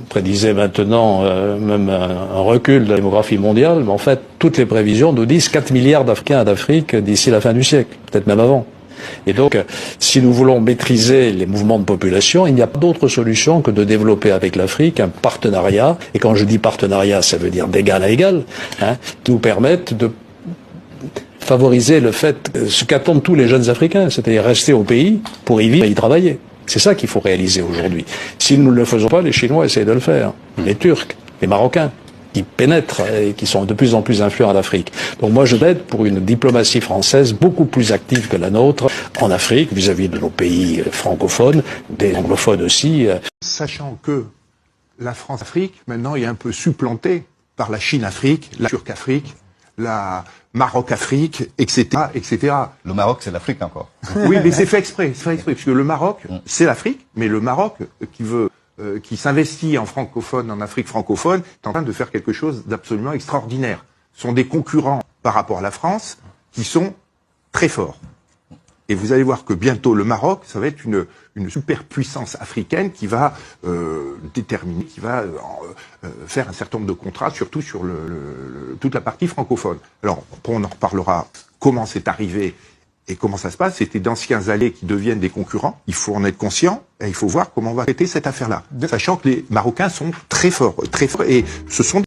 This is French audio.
prédisait maintenant même un recul de la démographie mondiale, mais en fait, toutes les prévisions nous disent 4 milliards d'Africains d'Afrique d'ici la fin du siècle, peut-être même avant. Et donc, si nous voulons maîtriser les mouvements de population, il n'y a pas d'autre solution que de développer avec l'Afrique un partenariat, et quand je dis partenariat, ça veut dire d'égal à égal, qui nous permette de favoriser le fait, ce qu'attendent tous les jeunes Africains, c'est-à-dire rester au pays pour y vivre et y travailler. C'est ça qu'il faut réaliser aujourd'hui. Si nous ne le faisons pas, les Chinois essayent de le faire, les Turcs, les Marocains, qui pénètrent et qui sont de plus en plus influents en Afrique. Donc moi je plaide pour une diplomatie française beaucoup plus active que la nôtre en Afrique, vis-à-vis de nos pays francophones, des anglophones aussi. Sachant que la France-Afrique, maintenant, est un peu supplantée par la Chine-Afrique, la Turque-Afrique, la Maroc-Afrique, etc., etc. Le Maroc, c'est l'Afrique encore. Oui, mais c'est fait exprès, parce que le Maroc, c'est l'Afrique, mais le Maroc qui s'investit en francophone, en Afrique francophone, est en train de faire quelque chose d'absolument extraordinaire. Ce sont des concurrents par rapport à la France qui sont très forts. Et vous allez voir que bientôt le Maroc, ça va être une superpuissance africaine qui va déterminer, qui va faire un certain nombre de contrats, surtout sur toute la partie francophone. Alors, on en reparlera comment c'est arrivé et comment ça se passe. C'était d'anciens alliés qui deviennent des concurrents. Il faut en être conscient et il faut voir comment on va traiter cette affaire-là. Sachant que les Marocains sont très forts, et ce sont